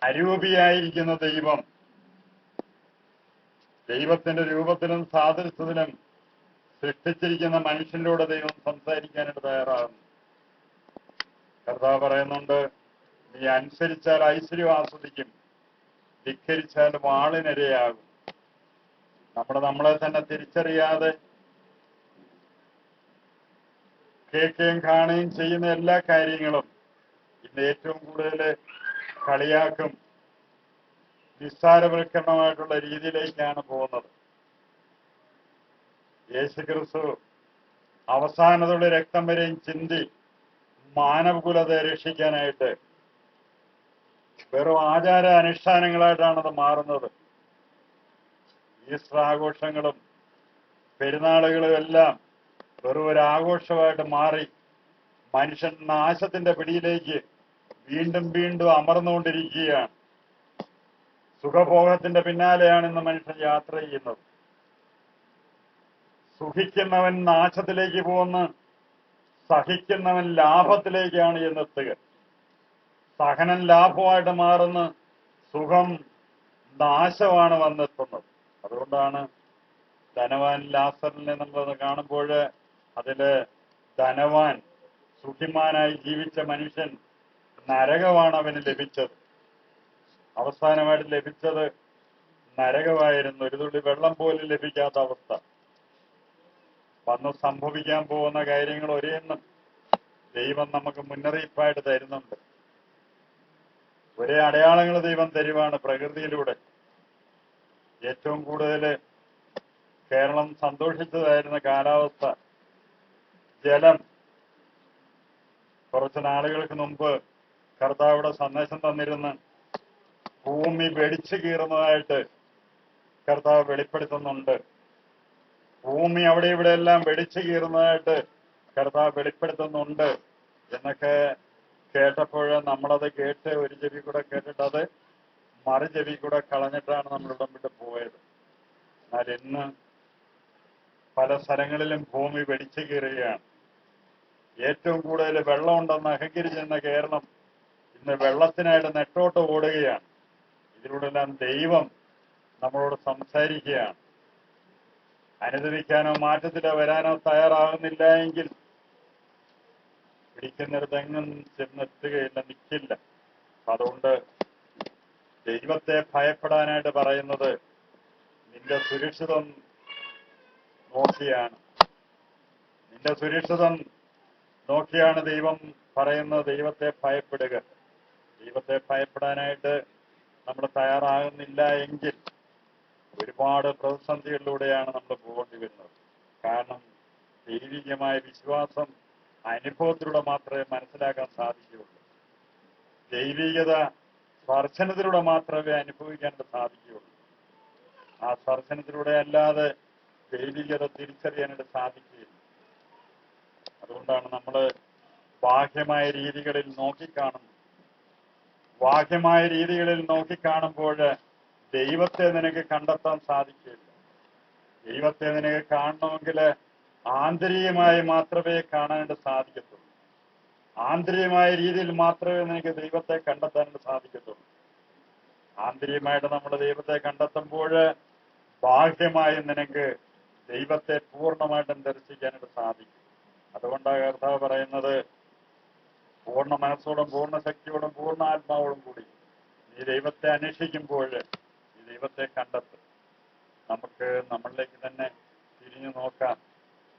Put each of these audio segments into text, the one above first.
അരൂപിയായിരിക്കുന്ന ദൈവത്തിന്റെ രൂപത്തിലും സാദൃശ്യത്തിലും സൃഷ്ടിച്ചിരിക്കുന്ന മനുഷ്യനിലൂടെ ദൈവം സംസാരിക്കാനായിട്ട് തയ്യാറാകുന്നു. കർത്താവ് പറയുന്നുണ്ട്, നീ അനുസരിച്ചാൽ ഐശ്വര്യം ആസ്വദിക്കും, ധിക്കരിച്ചാൽ വാളിനിരയാകും. നമ്മളെ തന്നെ തിരിച്ചറിയാതെ കേൾക്കുകയും കാണുകയും ചെയ്യുന്ന എല്ലാ കാര്യങ്ങളും ഇന്ന് ഏറ്റവും കൂടുതൽ കളിയാക്കും, നിസ്സാരവൽക്കരണമായിട്ടുള്ള രീതിയിലേക്കാണ് പോകുന്നത്. യേശുക്രിസ്തു അവസാനത്തോടെ രക്തം വരെയും ചിന്തി മാനവകുലത്തെ രക്ഷിക്കാനായിട്ട് വെറും ആചാര അനുഷ്ഠാനങ്ങളായിട്ടാണത് മാറുന്നത്. ഈസ്റ്റർ ആഘോഷങ്ങളും പെരുന്നാളുകളും എല്ലാം വെറും ഒരു ആഘോഷമായിട്ട് മാറി മനുഷ്യൻ നാശത്തിന്റെ പിടിയിലേക്ക് വീണ്ടും വീണ്ടും അമർന്നുകൊണ്ടിരിക്കുകയാണ്. സുഖഭോഗത്തിന്റെ പിന്നാലെയാണ് ഇന്ന് മനുഷ്യൻ യാത്ര ചെയ്യുന്നത്. സുഖിക്കുന്നവൻ നാശത്തിലേക്ക് പോകുന്നു, സഹിക്കുന്നവൻ ലാഭത്തിലേക്കാണ് എന്നെത്തുക. സഹനം ലാഭമായിട്ട് മാറുന്ന, സുഖം നാശമാണ് വന്നെത്തുന്നത്. അതുകൊണ്ടാണ് ധനവാൻ ലാസറിനെ നമ്മളത് കാണുമ്പോൾ അതില് ധനവാൻ സുഖിമാനായി ജീവിച്ച മനുഷ്യൻ നരകമാണ് അവന് ലഭിച്ചത്. അവസാനമായിട്ട് ലഭിച്ചത് നരകമായിരുന്നു. ഒരു തുള്ളി വെള്ളം പോലും ലഭിക്കാത്ത അവസ്ഥ. വന്ന് സംഭവിക്കാൻ പോകുന്ന കാര്യങ്ങൾ ഒരേന്നും ദൈവം നമുക്ക് മുന്നറിയിപ്പായിട്ട് തരുന്നുണ്ട്. ഒരേ അടയാളങ്ങൾ ദൈവം തരുവാണ് പ്രകൃതിയിലൂടെ. ഏറ്റവും കൂടുതൽ കേരളം സന്തോഷിച്ചതായിരുന്ന കാലാവസ്ഥ, ജലം. കുറച്ച് നാളുകൾക്ക് മുമ്പ് കർത്താവിടെ സന്ദേശം തന്നിരുന്ന് ഭൂമി വെടിച്ചു കീറുന്നതായിട്ട് കർത്താവ് വെളിപ്പെടുത്തുന്നുണ്ട്. ഭൂമി അവിടെ ഇവിടെ എല്ലാം വെടിച്ചു കീറുന്നതായിട്ട് കർത്താവ് വെളിപ്പെടുത്തുന്നുണ്ട് എന്നൊക്കെ കേട്ടപ്പോൾ നമ്മളത് കേട്ട് ഒരു ചെവി കൂടെ കേട്ടിട്ട് അത് മറു ചെവി കൂടെ കളഞ്ഞിട്ടാണ് നമ്മളിടം വിട്ട് പോയത്. എന്നാൽ ഇന്ന് പല സ്ഥലങ്ങളിലും ഭൂമി വെടിച്ചു കീറുകയാണ്. ഏറ്റവും കൂടുതൽ വെള്ളമുണ്ടെന്ന് അഹങ്കരിച്ചിരുന്ന കേരളം ഇന്ന് വെള്ളത്തിനായിട്ട് നെട്ടോട്ട് ഓടുകയാണ്. ഇതിലൂടെല്ലാം ദൈവം നമ്മളോട് സംസാരിക്കുകയാണ്. അനുദവിക്കാനോ മാറ്റത്തിലോ വരാനോ തയ്യാറാകുന്നില്ല എങ്കിൽ പിടിക്കുന്നിടത്തെങ്ങും ചെന്നെത്തുകയില്ല, നിൽക്കില്ല. അതുകൊണ്ട് ദൈവത്തെ ഭയപ്പെടാനായിട്ട് പറയുന്നത് നിന്റെ സുരക്ഷിതം നോക്കിയാണ്. നിന്റെ സുരക്ഷിതം നോക്കിയാണ് ദൈവം പറയുന്നത്. ദൈവത്തെ ഭയപ്പെടുക. ദൈവത്തെ ഭയപ്പെടാനായിട്ട് നമ്മൾ തയ്യാറാകുന്നില്ല എങ്കിൽ ഒരുപാട് പ്രതിസന്ധികളിലൂടെയാണ് നമ്മൾ പോകേണ്ടി വരുന്നത്. കാരണം ദൈവികമായ വിശ്വാസം അനുഭവത്തിലൂടെ മാത്രമേ മനസ്സിലാക്കാൻ സാധിക്കുകയുള്ളൂ. ദൈവികത സ്പർശനത്തിലൂടെ മാത്രമേ അനുഭവിക്കാനായിട്ട് സാധിക്കുകയുള്ളൂ. ആ സ്പർശനത്തിലൂടെ അല്ലാതെ ദൈവികത തിരിച്ചറിയാനായിട്ട് സാധിക്കുകയില്ല. അതുകൊണ്ടാണ് നമ്മൾ ബാഹ്യമായ രീതികളിൽ നോക്കിക്കാണുന്നത്. ബാഹ്യമായ രീതികളിൽ നോക്കിക്കാണുമ്പോൾ ദൈവത്തെ നിനക്ക് കണ്ടെത്താൻ സാധിക്കില്ല. ദൈവത്തെ നിനക്ക് കാണണമെങ്കിൽ ആന്തരികമായി മാത്രമേ കാണാനായിട്ട് സാധിക്കത്തുള്ളൂ. ആന്തരികമായ രീതിയിൽ മാത്രമേ നിനക്ക് ദൈവത്തെ കണ്ടെത്താനായിട്ട് സാധിക്കത്തുള്ളൂ. ആന്തരികമായിട്ട് നമ്മൾ ദൈവത്തെ കണ്ടെത്തുമ്പോൾ ബാഹ്യമായി നിനക്ക് ദൈവത്തെ പൂർണ്ണമായിട്ടും ദർശിക്കാനായിട്ട് സാധിക്കും. അതുകൊണ്ടാണ് കർത്താവ് പറയുന്നത്, പൂർണ്ണ മനസ്സോടും പൂർണ്ണ ശക്തിയോടും പൂർണ്ണ ആത്മാവോടും കൂടി നീ ദൈവത്തെ അന്വേഷിക്കുമ്പോൾ നീ ദൈവത്തെ കണ്ടെത്തും. നമുക്ക് നമ്മളിലേക്ക് തന്നെ തിരിഞ്ഞു നോക്കാം.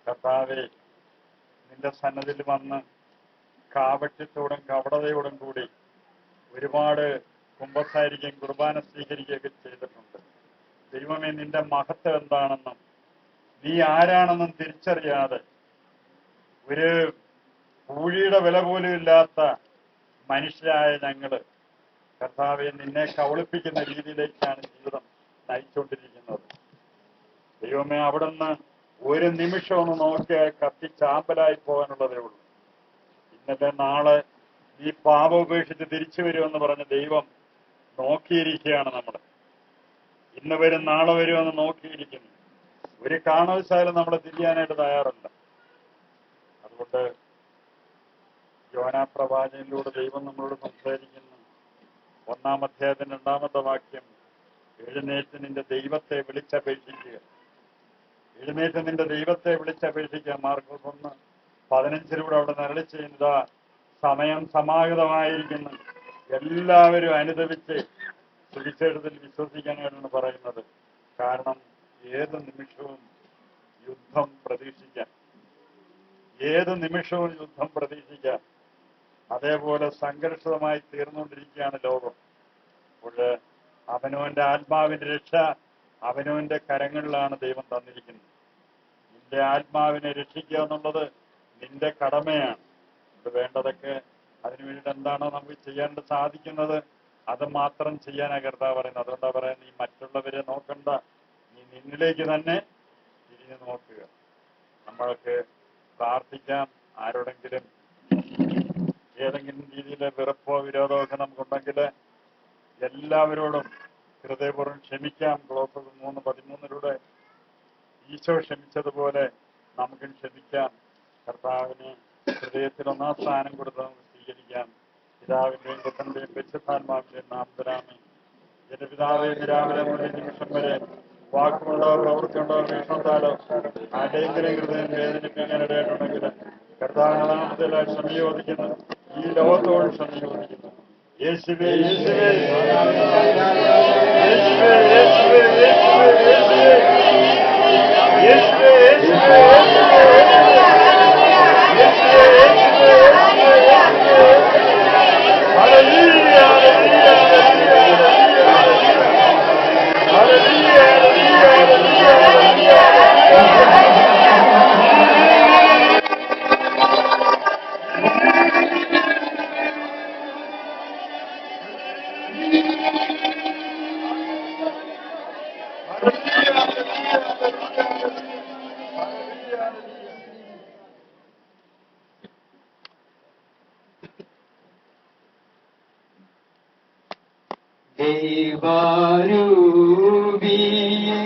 കർത്താവേ, നിന്റെ സന്നദ്ധിയിൽ വന്ന് കാപട്യത്തോടും കപടതയോടും കൂടി ഒരുപാട് കുമ്പസാരിക്കുകയും കുർബാന സ്വീകരിക്കുകയൊക്കെ ചെയ്തിട്ടുണ്ട്. ദൈവമേ, നിന്റെ മഹത്വം എന്താണെന്നും നീ ആരാണെന്നും തിരിച്ചറിയാതെ ഒരു പൂഴിയുടെ വില പോലും ഇല്ലാത്ത മനുഷ്യരായ ഞങ്ങള് കർത്താവെ നിന്നെ കബളിപ്പിക്കുന്ന രീതിയിലേക്കാണ് ജീവിതം നയിച്ചുകൊണ്ടിരിക്കുന്നത്. ദൈവമേ, അവിടുന്ന് ഒരു നിമിഷം ഒന്ന് നോക്കിയാൽ കത്തിച്ചാമ്പലായി പോകാനുള്ളതേ ഉള്ളൂ. ഇന്നത്തെ നാളെ ഈ പാപം ഉപേക്ഷിച്ച് തിരിച്ചു വരുമെന്ന് പറഞ്ഞ ദൈവം നോക്കിയിരിക്കുകയാണ്. നമ്മള് ഇന്ന് വരും നാളെ വരുമെന്ന് നോക്കിയിരിക്കുന്നു. ഒരു കാരണവശാലും നമ്മളെ തിരിയാനായിട്ട് തയ്യാറല്ല. അതുകൊണ്ട് യോനാ പ്രവാചകനിലൂടെ ദൈവം നമ്മളോട് സംസാരിക്കുന്നു. 1-ാം അധ്യായത്തിന്റെ 2-ാമത്തെ വാക്യം, എഴുന്നേറ്റ് നിന്റെ ദൈവത്തെ വിളിച്ചപേക്ഷിക്കുക. എഴുന്നേറ്റ് നിന്റെ ദൈവത്തെ വിളിച്ചപേക്ഷിക്കുക. മാർക്കോസ് 1:15 അവിടെ നരളി ചെയ്യുന്നതാ, സമയം സമാഗതമായിരിക്കുന്നു, എല്ലാവരും അനുദപിച്ച് സുവിശേഷത്തിൽ വിശ്വസിക്കാനായിട്ടാണ് പറയുന്നത്. കാരണം ഏത് നിമിഷവും യുദ്ധം പ്രതീക്ഷിക്കാം, ഏത് നിമിഷവും യുദ്ധം പ്രതീക്ഷിക്കാം. അതേപോലെ സംഘർഷിതമായി തീർന്നുകൊണ്ടിരിക്കുകയാണ് ലോകം. അപ്പോൾ അവനവന്റെ ആത്മാവിന്റെ രക്ഷ അവനവന്റെ കരങ്ങളിലാണ് ദൈവം തന്നിരിക്കുന്നത്. നിന്റെ ആത്മാവിനെ രക്ഷിക്കുക എന്നുള്ളത് നിന്റെ കടമയാണ്. അത് വേണ്ടതൊക്കെ അതിനു വേണ്ടിയിട്ട് എന്താണോ നമുക്ക് ചെയ്യാൻ സാധിക്കുന്നത് അത് മാത്രം ചെയ്യാനാ കർത്താവ് പറയുന്നത്. അതുകൊണ്ടാ പറയുന്നത്, നീ മറ്റുള്ളവരെ നോക്കണ്ട, നീ നിന്നിലേക്ക് തന്നെ തിരിഞ്ഞു നോക്കുക. നമ്മൾക്ക് പ്രാർത്ഥിക്കാം. ആരോടെങ്കിലും ഏതെങ്കിലും രീതിയിൽ വെറുപ്പോ വിരോധമോ ഒക്കെ നമുക്കുണ്ടെങ്കിൽ എല്ലാവരോടും ഹൃദയപൂർവ്വം ക്ഷമിക്കാം. കൊളോസ്യർ 3:13 ഈശോ ക്ഷമിച്ചതുപോലെ നമുക്കും ക്ഷമിക്കാം. കർത്താവിന് ഹൃദയത്തിൽ 1-ാം സ്ഥാനം കൊടുത്ത് നമുക്ക് സ്വീകരിക്കാം. പിതാവിന്റെയും പുത്രന്റെയും പരിശുദ്ധാത്മാവിന്റെയും നാമത്തിലാമേ. എന്റെ പിതാവേ, രാവിലെ മുതൽ നിമിഷം വരെ വാക്കുകൊണ്ടോ പ്രവൃത്തിയുണ്ടോ വീക്ഷണത്താലോ ആരുടെയെങ്കിലും ഹൃദയം വേദനിപ്പിക്കാനിടയായിട്ടുണ്ടെങ്കിൽ കർത്താവിന്റെ നാമത്തിൽ ക്ഷമ ചോദിക്കുന്നു. ഈ ലോകത്തോട് ക്ഷമ ചോദിക്കുന്നു. യേശുവേ, യേശുവേ, യേശുവേ, യേശുവേ, യേശുവേ, യേശുവേ, ദൈവാരൂപിയെ